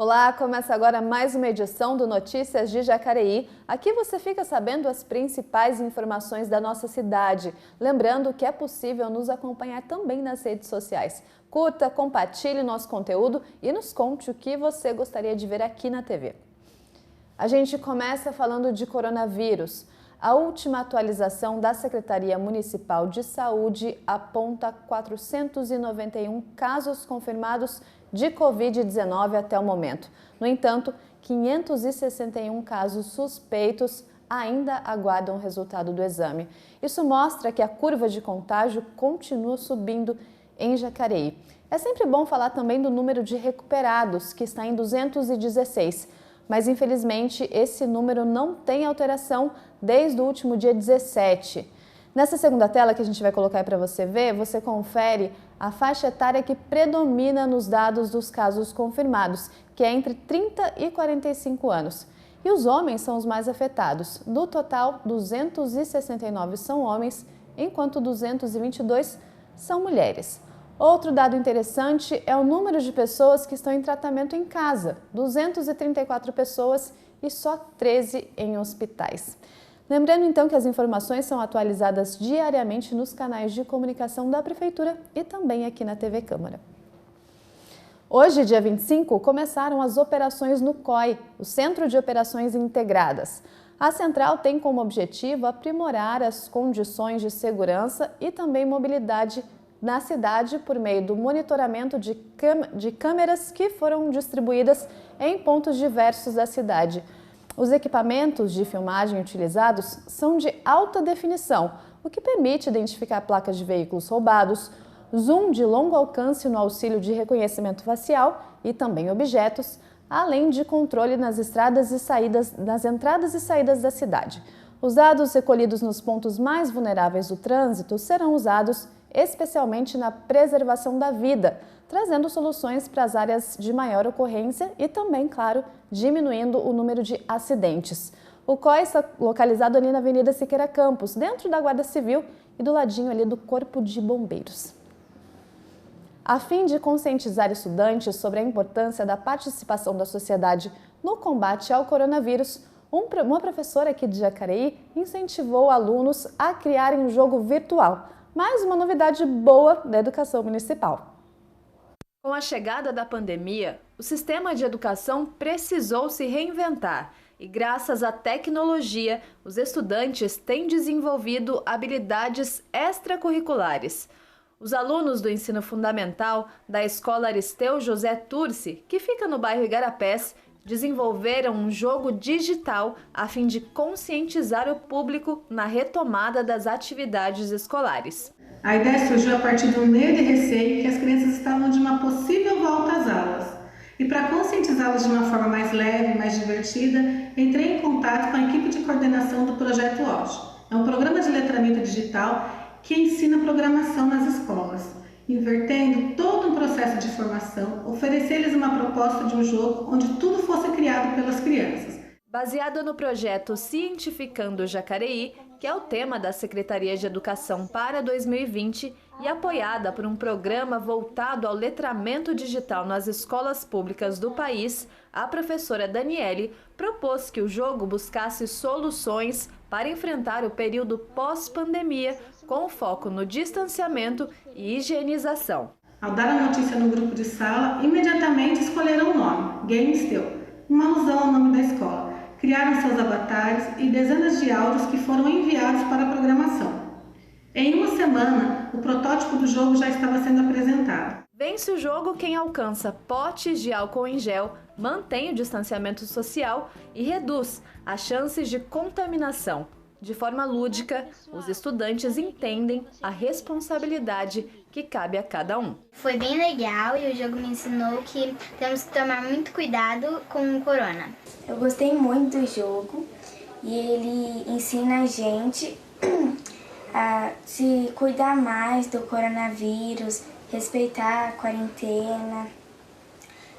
Olá, começa agora mais uma edição do Notícias de Jacareí. Aqui você fica sabendo as principais informações da nossa cidade. Lembrando que é possível nos acompanhar também nas redes sociais. Curta, compartilhe nosso conteúdo e nos conte o que você gostaria de ver aqui na TV. A gente começa falando de coronavírus. A última atualização da Secretaria Municipal de Saúde aponta 491 casos confirmados de Covid-19 até o momento. No entanto, 561 casos suspeitos ainda aguardam o resultado do exame. Isso mostra que a curva de contágio continua subindo em Jacareí. É sempre bom falar também do número de recuperados, que está em 216. Mas, infelizmente, esse número não tem alteração desde o último dia 17. Nessa segunda tela que a gente vai colocar aí para você ver, você confere a faixa etária que predomina nos dados dos casos confirmados, que é entre 30 e 45 anos. E os homens são os mais afetados. Do total, 269 são homens, enquanto 222 são mulheres. Outro dado interessante é o número de pessoas que estão em tratamento em casa, 234 pessoas e só 13 em hospitais. Lembrando então que as informações são atualizadas diariamente nos canais de comunicação da Prefeitura e também aqui na TV Câmara. Hoje, dia 25, começaram as operações no COI, o Centro de Operações Integradas. A central tem como objetivo aprimorar as condições de segurança e também mobilidade na cidade por meio do monitoramento de câmeras que foram distribuídas em pontos diversos da cidade. Os equipamentos de filmagem utilizados são de alta definição, o que permite identificar placas de veículos roubados, zoom de longo alcance no auxílio de reconhecimento facial e também objetos, além de controle nas entradas e saídas da cidade. Os dados recolhidos nos pontos mais vulneráveis do trânsito serão usados especialmente na preservação da vida, trazendo soluções para as áreas de maior ocorrência e também, claro, diminuindo o número de acidentes. O COI está localizado ali na Avenida Siqueira Campos, dentro da Guarda Civil e do ladinho ali do Corpo de Bombeiros. A fim de conscientizar estudantes sobre a importância da participação da sociedade no combate ao coronavírus, uma professora aqui de Jacareí incentivou alunos a criarem um jogo virtual. Mais uma novidade boa da educação municipal. Com a chegada da pandemia, o sistema de educação precisou se reinventar e, graças à tecnologia, os estudantes têm desenvolvido habilidades extracurriculares. Os alunos do ensino fundamental da Escola Aristeu José Turci, que fica no bairro Igarapés, desenvolveram um jogo digital a fim de conscientizar o público na retomada das atividades escolares. A ideia surgiu a partir do medo e receio que as crianças estavam de uma possível volta às aulas. E para conscientizá-las de uma forma mais leve, mais divertida, entrei em contato com a equipe de coordenação do Projeto OJ. É um programa de letramento digital que ensina programação nas escolas, invertendo todo um processo de formação, oferecer-lhes uma proposta de um jogo onde tudo fosse criado pelas crianças. Baseado no projeto Cientificando Jacareí, que é o tema da Secretaria de Educação para 2020 e apoiada por um programa voltado ao letramento digital nas escolas públicas do país, a professora Daniele propôs que o jogo buscasse soluções para enfrentar o período pós-pandemia com foco no distanciamento e higienização. Ao dar a notícia no grupo de sala, imediatamente escolheram o nome, GameSteu, uma alusão ao nome da escola. Criaram seus avatares e dezenas de áudios que foram enviados para a programação. Em uma semana, o protótipo do jogo já estava sendo apresentado. Vence o jogo quem alcança potes de álcool em gel, mantém o distanciamento social e reduz as chances de contaminação. De forma lúdica, os estudantes entendem a responsabilidade que cabe a cada um. Foi bem legal e o jogo me ensinou que temos que tomar muito cuidado com o corona. Eu gostei muito do jogo e ele ensina a gente a se cuidar mais do coronavírus, respeitar a quarentena.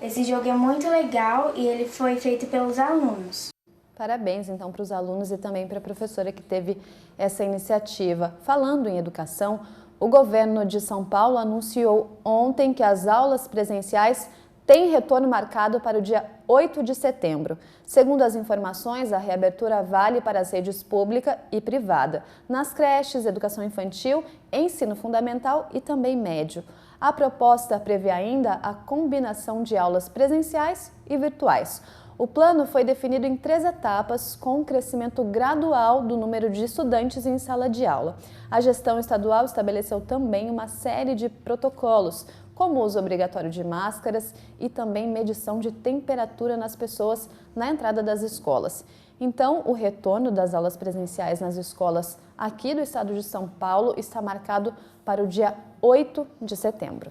Esse jogo é muito legal e ele foi feito pelos alunos. Parabéns, então, para os alunos e também para a professora que teve essa iniciativa. Falando em educação, o governo de São Paulo anunciou ontem que as aulas presenciais tem retorno marcado para o dia 8 de setembro. Segundo as informações, a reabertura vale para as redes pública e privada, nas creches, educação infantil, ensino fundamental e também médio. A proposta prevê ainda a combinação de aulas presenciais e virtuais. O plano foi definido em 3 etapas, com um crescimento gradual do número de estudantes em sala de aula. A gestão estadual estabeleceu também uma série de protocolos, como o uso obrigatório de máscaras e também medição de temperatura nas pessoas na entrada das escolas. Então, o retorno das aulas presenciais nas escolas aqui do estado de São Paulo está marcado para o dia 8 de setembro.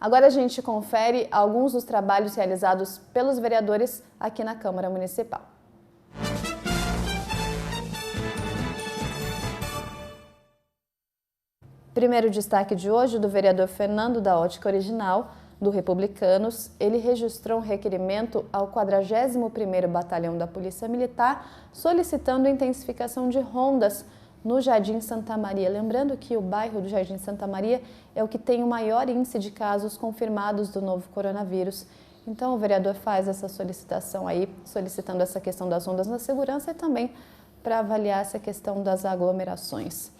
Agora a gente confere alguns dos trabalhos realizados pelos vereadores aqui na Câmara Municipal. Primeiro destaque de hoje do vereador Fernando da Ótica Original, do Republicanos. Ele registrou um requerimento ao 41º Batalhão da Polícia Militar, solicitando intensificação de rondas no Jardim Santa Maria. Lembrando que o bairro do Jardim Santa Maria é o que tem o maior índice de casos confirmados do novo coronavírus. Então o vereador faz essa solicitação aí, solicitando essa questão das rondas na segurança e também para avaliar essa questão das aglomerações.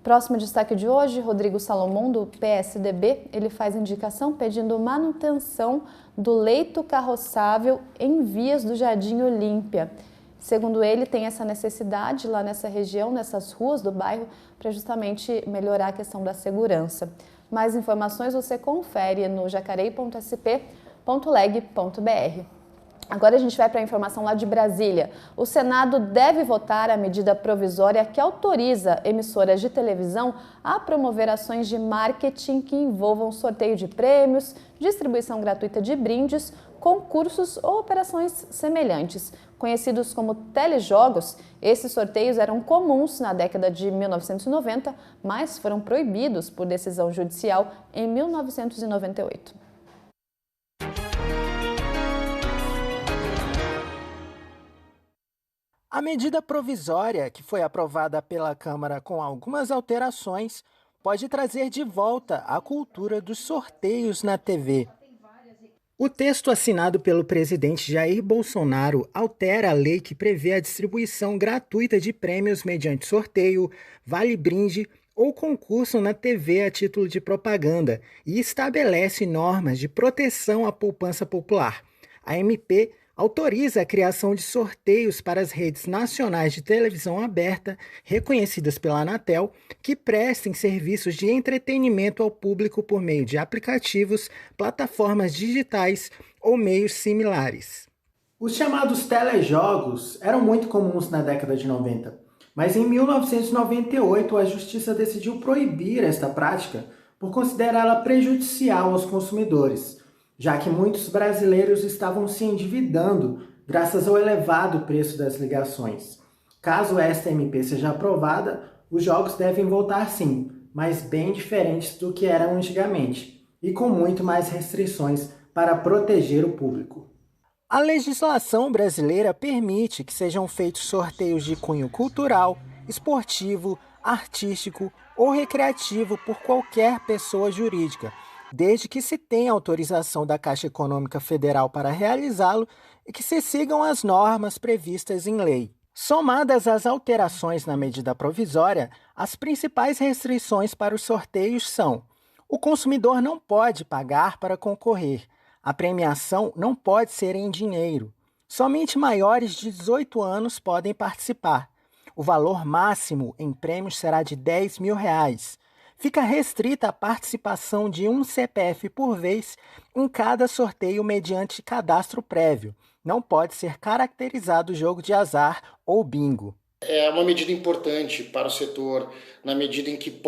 Próximo destaque de hoje, Rodrigo Salomão, do PSDB, ele faz indicação pedindo manutenção do leito carroçável em vias do Jardim Olímpia. Segundo ele, tem essa necessidade lá nessa região, nessas ruas do bairro, para justamente melhorar a questão da segurança. Mais informações você confere no jacareí.sp.leg.br. Agora a gente vai para a informação lá de Brasília. O Senado deve votar a medida provisória que autoriza emissoras de televisão a promover ações de marketing que envolvam sorteio de prêmios, distribuição gratuita de brindes, concursos ou operações semelhantes. Conhecidos como telejogos, esses sorteios eram comuns na década de 1990, mas foram proibidos por decisão judicial em 1998. A medida provisória, que foi aprovada pela Câmara com algumas alterações, pode trazer de volta a cultura dos sorteios na TV. O texto assinado pelo presidente Jair Bolsonaro altera a lei que prevê a distribuição gratuita de prêmios mediante sorteio, vale-brinde ou concurso na TV a título de propaganda e estabelece normas de proteção à poupança popular. A MP autoriza a criação de sorteios para as redes nacionais de televisão aberta, reconhecidas pela Anatel, que prestem serviços de entretenimento ao público por meio de aplicativos, plataformas digitais ou meios similares. Os chamados telejogos eram muito comuns na década de 90, mas em 1998 a Justiça decidiu proibir esta prática por considerá-la prejudicial aos consumidores, já que muitos brasileiros estavam se endividando graças ao elevado preço das ligações. Caso esta MP seja aprovada, os jogos devem voltar sim, mas bem diferentes do que eram antigamente, e com muito mais restrições para proteger o público. A legislação brasileira permite que sejam feitos sorteios de cunho cultural, esportivo, artístico ou recreativo por qualquer pessoa jurídica, desde que se tenha autorização da Caixa Econômica Federal para realizá-lo e que se sigam as normas previstas em lei. Somadas às alterações na medida provisória, as principais restrições para os sorteios são: o consumidor não pode pagar para concorrer, a premiação não pode ser em dinheiro, somente maiores de 18 anos podem participar, o valor máximo em prêmios será de R$10 mil. Fica restrita a participação de um CPF por vez em cada sorteio mediante cadastro prévio. Não pode ser caracterizado jogo de azar ou bingo. É uma medida importante para o setor, na medida em que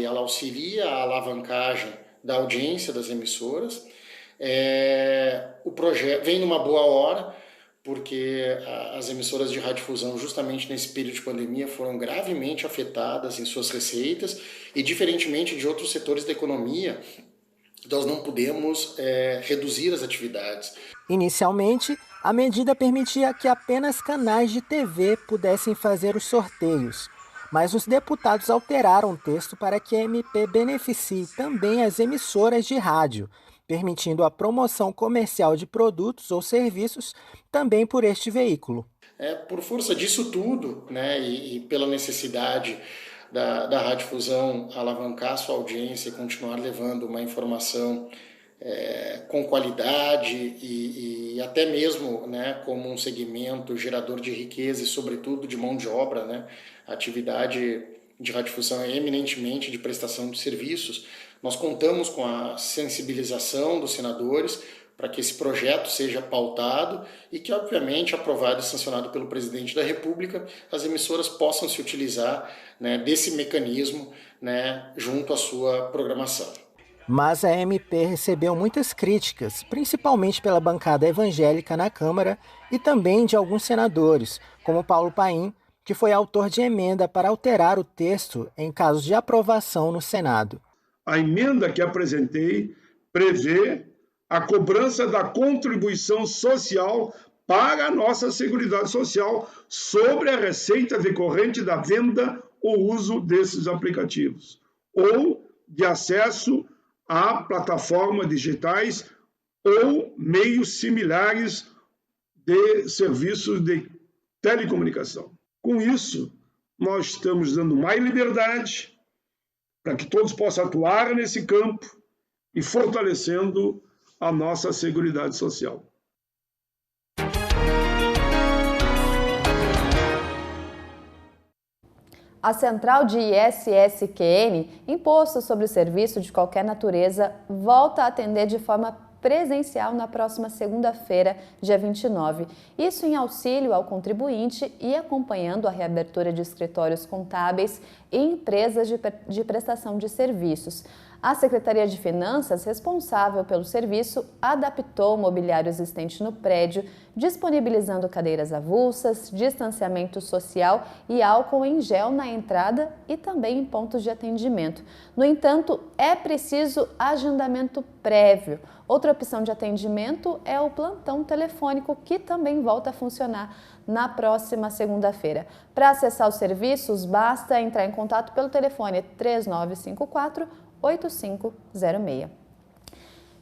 ela auxilia a alavancagem da audiência das emissoras. O projeto vem numa boa hora, porque as emissoras de radiodifusão, justamente nesse período de pandemia, foram gravemente afetadas em suas receitas e, diferentemente de outros setores da economia, nós não podemos reduzir as atividades. Inicialmente, a medida permitia que apenas canais de TV pudessem fazer os sorteios, mas os deputados alteraram o texto para que a MP beneficie também as emissoras de rádio. permitindo a promoção comercial de produtos ou serviços também por este veículo. Por força disso tudo, né, e pela necessidade da radiodifusão alavancar sua audiência e continuar levando uma informação com qualidade e até mesmo, né, como um segmento gerador de riqueza e sobretudo de mão de obra, né, a atividade de radiodifusão é eminentemente de prestação de serviços. Nós contamos com a sensibilização dos senadores para que esse projeto seja pautado e que, obviamente, aprovado e sancionado pelo presidente da República, as emissoras possam se utilizar, né, desse mecanismo, né, junto à sua programação. Mas a MP recebeu muitas críticas, principalmente pela bancada evangélica na Câmara e também de alguns senadores, como Paulo Paim, que foi autor de emenda para alterar o texto em caso de aprovação no Senado. A emenda que apresentei prevê a cobrança da contribuição social para a nossa Seguridade Social sobre a receita decorrente da venda ou uso desses aplicativos, ou de acesso a plataformas digitais ou meios similares de serviços de telecomunicação. Com isso, nós estamos dando mais liberdade para que todos possam atuar nesse campo e fortalecendo a nossa Seguridade Social. A central de ISSQN, Imposto sobre o Serviço de Qualquer Natureza, volta a atender de forma presencial na próxima segunda-feira, dia 29. Isso em auxílio ao contribuinte e acompanhando a reabertura de escritórios contábeis e empresas de prestação de serviços. A Secretaria de Finanças, responsável pelo serviço, adaptou o mobiliário existente no prédio, disponibilizando cadeiras avulsas, distanciamento social e álcool em gel na entrada e também em pontos de atendimento. No entanto, é preciso agendamento prévio. Outra opção de atendimento é o plantão telefônico, que também volta a funcionar na próxima segunda-feira. Para acessar os serviços, basta entrar em contato pelo telefone 3954-8506.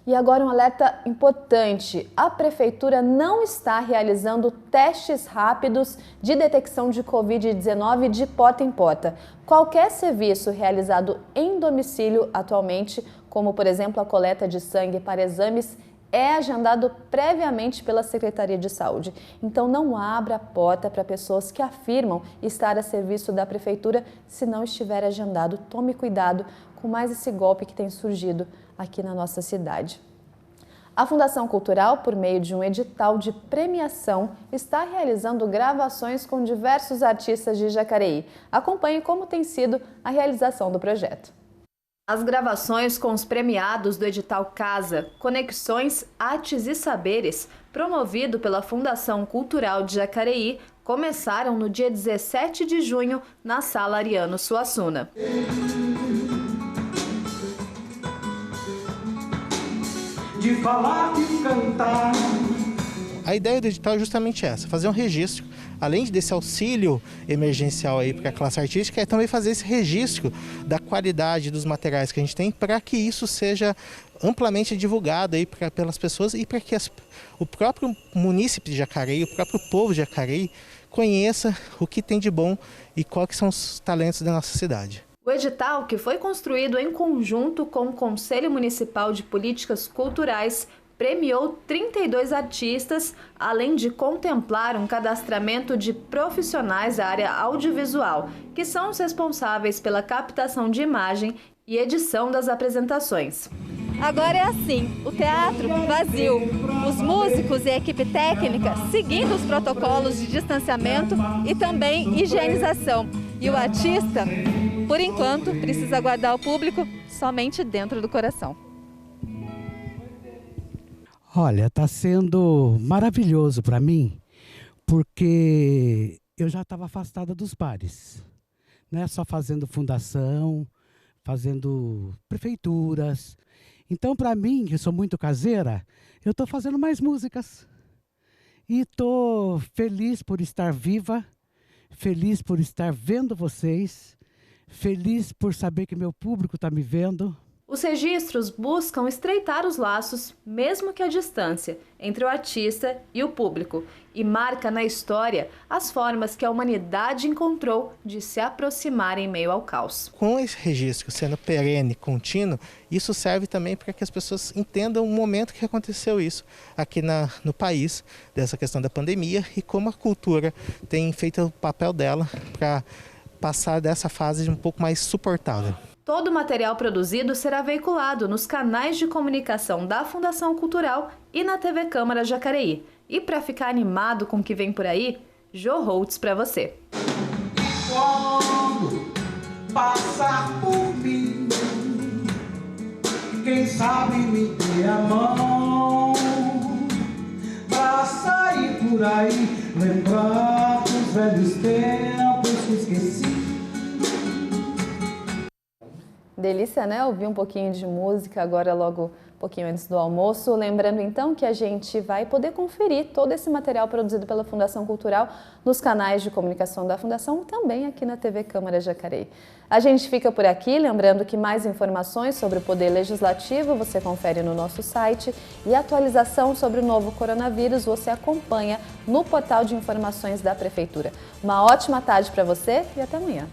E agora um alerta importante: a Prefeitura não está realizando testes rápidos de detecção de Covid-19 de porta em porta. Qualquer serviço realizado em domicílio atualmente, como por exemplo a coleta de sangue para exames, é agendado previamente pela Secretaria de Saúde. Então não abra a porta para pessoas que afirmam estar a serviço da Prefeitura se não estiver agendado. Tome cuidado com mais esse golpe que tem surgido aqui na nossa cidade. A Fundação Cultural, por meio de um edital de premiação, está realizando gravações com diversos artistas de Jacareí. Acompanhe como tem sido a realização do projeto. As gravações com os premiados do edital Casa, Conexões, Artes e Saberes, promovido pela Fundação Cultural de Jacareí, começaram no dia 17 de junho na Sala Ariano Suassuna. De falar e cantar. A ideia do edital é justamente essa, fazer um registro, além desse auxílio emergencial aí para a classe artística, é também fazer esse registro da qualidade dos materiais que a gente tem para que isso seja amplamente divulgado aí pelas pessoas e para que o próprio munícipe de Jacareí, o próprio povo de Jacareí conheça o que tem de bom e quais são os talentos da nossa cidade. O edital, que foi construído em conjunto com o Conselho Municipal de Políticas Culturais, premiou 32 artistas, além de contemplar um cadastramento de profissionais da área audiovisual, que são os responsáveis pela captação de imagem e edição das apresentações. Agora é assim, o teatro vazio, os músicos e a equipe técnica seguindo os protocolos de distanciamento e também higienização. E o artista, por enquanto, precisa aguardar o público somente dentro do coração. Olha, está sendo maravilhoso para mim, porque eu já estava afastada dos bares, né? Só fazendo fundação, fazendo prefeituras. Então, para mim, que sou muito caseira, eu estou fazendo mais músicas. E estou feliz por estar viva, feliz por estar vendo vocês, feliz por saber que meu público está me vendo. Os registros buscam estreitar os laços, mesmo que à distância, entre o artista e o público, e marca na história as formas que a humanidade encontrou de se aproximar em meio ao caos. Com esse registro sendo perene, contínuo, isso serve também para que as pessoas entendam o momento que aconteceu isso aqui no país, dessa questão da pandemia, e como a cultura tem feito o papel dela para passar dessa fase um pouco mais suportável. Todo o material produzido será veiculado nos canais de comunicação da Fundação Cultural e na TV Câmara Jacareí. E para ficar animado com o que vem por aí, Jô Holtz para você. Quando passar por mim, quem sabe me dê a mão pra sair por aí, lembrar dos velhos tempos que esqueci. Delícia, né? Ouvir um pouquinho de música agora logo um pouquinho antes do almoço. Lembrando então que a gente vai poder conferir todo esse material produzido pela Fundação Cultural nos canais de comunicação da Fundação e também aqui na TV Câmara Jacareí. A gente fica por aqui, lembrando que mais informações sobre o Poder Legislativo você confere no nosso site e atualização sobre o novo coronavírus você acompanha no portal de informações da Prefeitura. Uma ótima tarde para você e até amanhã.